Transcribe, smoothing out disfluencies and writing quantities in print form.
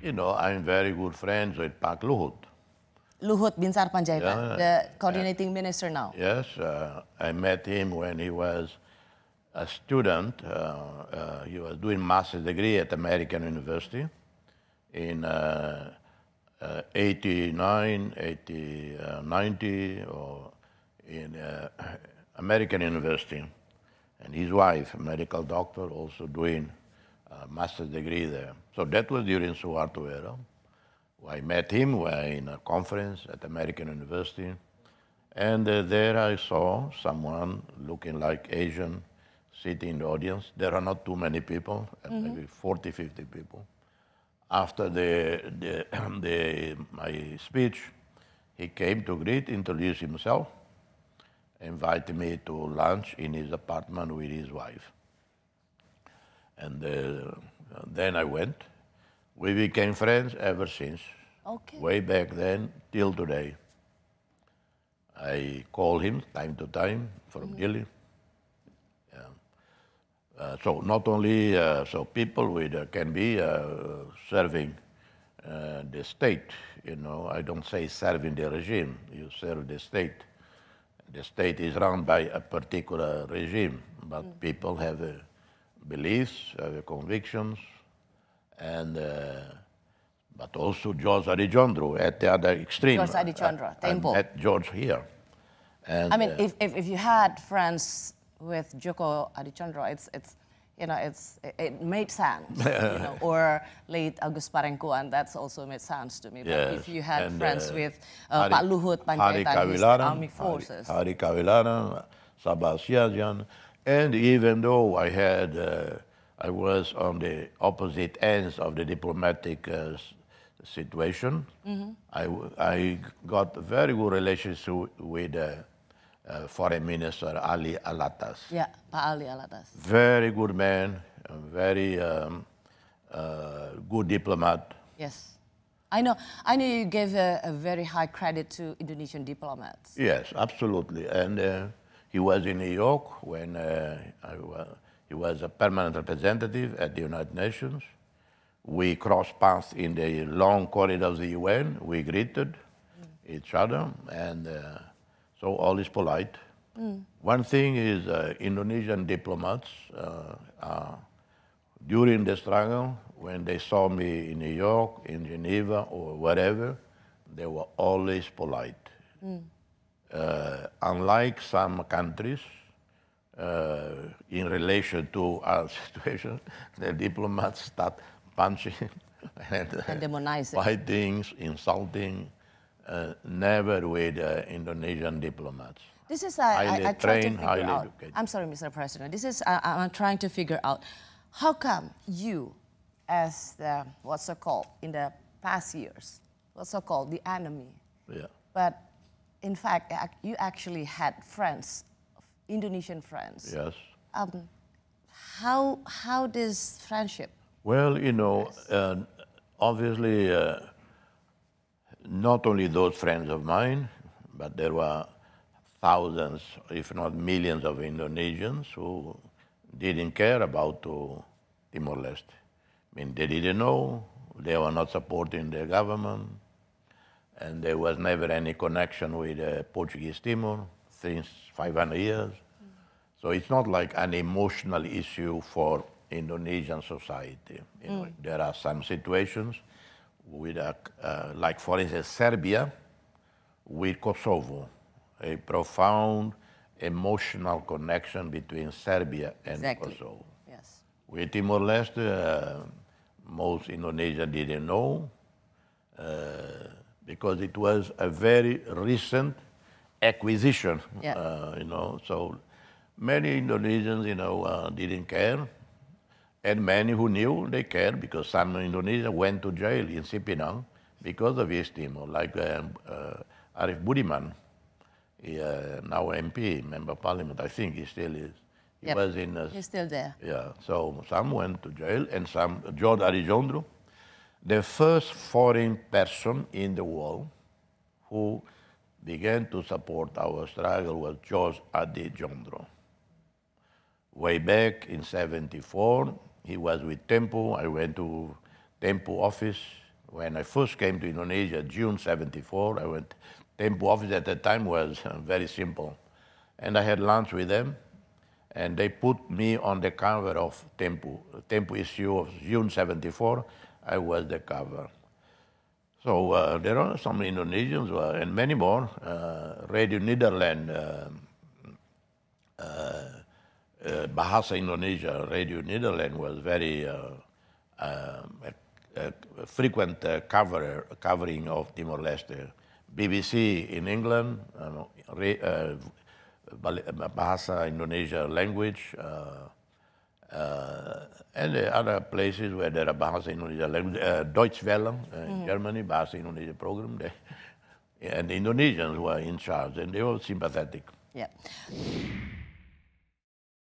I'm very good friends with Pak Luhut. Luhut Binsar Pandjaitan, Yeah, the coordinating minister now. Yes, I met him when he was a student. He was doing master's degree at American University in 89, 90, or in American University. And his wife, a medical doctor, also doing a master's degree there. So that was during Suharto era. I met him in a conference at American University. And there I saw someone looking like Asian sitting in the audience. There are not too many people, maybe 40, 50 people. After my speech, he came to introduce himself, invited me to lunch in his apartment with his wife. And then I went. We became friends ever since. Okay. Way back then till today. I call him time to time from Dilli. So not only so people can be serving the state. I don't say serving the regime. You serve the state. The state is run by a particular regime, but people have beliefs, have convictions, and but also George Adijondro at the other extreme. George Adijondro, Tempo. I met George here. And, I mean, if you had friends with Joko Adijondro, it made sense, or late Agus Parengkuan, that's also made sense to me. But yes. if you had friends with Pak Luhut Panjaitan, his army forces. Hari Kawilaran, Sabah Siajan, and even though I was on the opposite ends of the diplomatic situation, I got a very good relationship with Foreign Minister Ali Alatas. Yeah, Pak Ali Alatas. Very good man, very good diplomat. Yes. I know you gave a very high credit to Indonesian diplomats. Yes, absolutely. And he was in New York when he was a permanent representative at the United Nations. We crossed paths in the long corridor of the UN. We greeted each other, and so all is polite. One thing is Indonesian diplomats, during the struggle, when they saw me in New York, in Geneva, or wherever, they were always polite. Unlike some countries, in relation to our situation, the diplomats start punching and demonizing, fighting, insulting, never with Indonesian diplomats. This is highly trained, highly out. educated. I'm sorry, Mr. President. This is I'm trying to figure out how come you, as the what's so called in the past years, what's so called the enemy, but in fact you actually had friends, Indonesian friends. Yes. How this friendship? Well, obviously, not only those friends of mine, but there were thousands, if not millions, of Indonesians who didn't care about Timor Leste. I mean, they didn't know, they were not supporting the government, and there was never any connection with Portuguese Timor since 500 years. So it's not like an emotional issue for Indonesian society. There are some situations with, like for instance, Serbia with Kosovo, a profound emotional connection between Serbia and Kosovo. Yes. With Timor Leste, most Indonesians didn't know because it was a very recent acquisition. So many Indonesians, didn't care. And many who knew, they cared because some Indonesians went to jail in Sipinang because of East Timor, like Arif Budiman, now MP, Member of Parliament, I think he still is. He was in... he's still there. Yeah, so some went to jail and some, George Adijondro, the first foreign person in the world who began to support our struggle was George Adijondro. Way back in '74, he was with Tempo. I went to Tempo office When I first came to Indonesia, June '74, I went. Tempo office at that time was very simple, and I had lunch with them, and they put me on the cover of Tempo issue of June '74. I was the cover. So there are some Indonesians and many more. Radio Netherlands, Bahasa Indonesia, Radio Netherlands was very frequent covering of Timor Leste. BBC in England, Bahasa Indonesia language, and the other places where there are Bahasa Indonesia language, Deutsche Welle in Germany, Bahasa Indonesia program, and the Indonesians were in charge, and they were sympathetic. Yeah.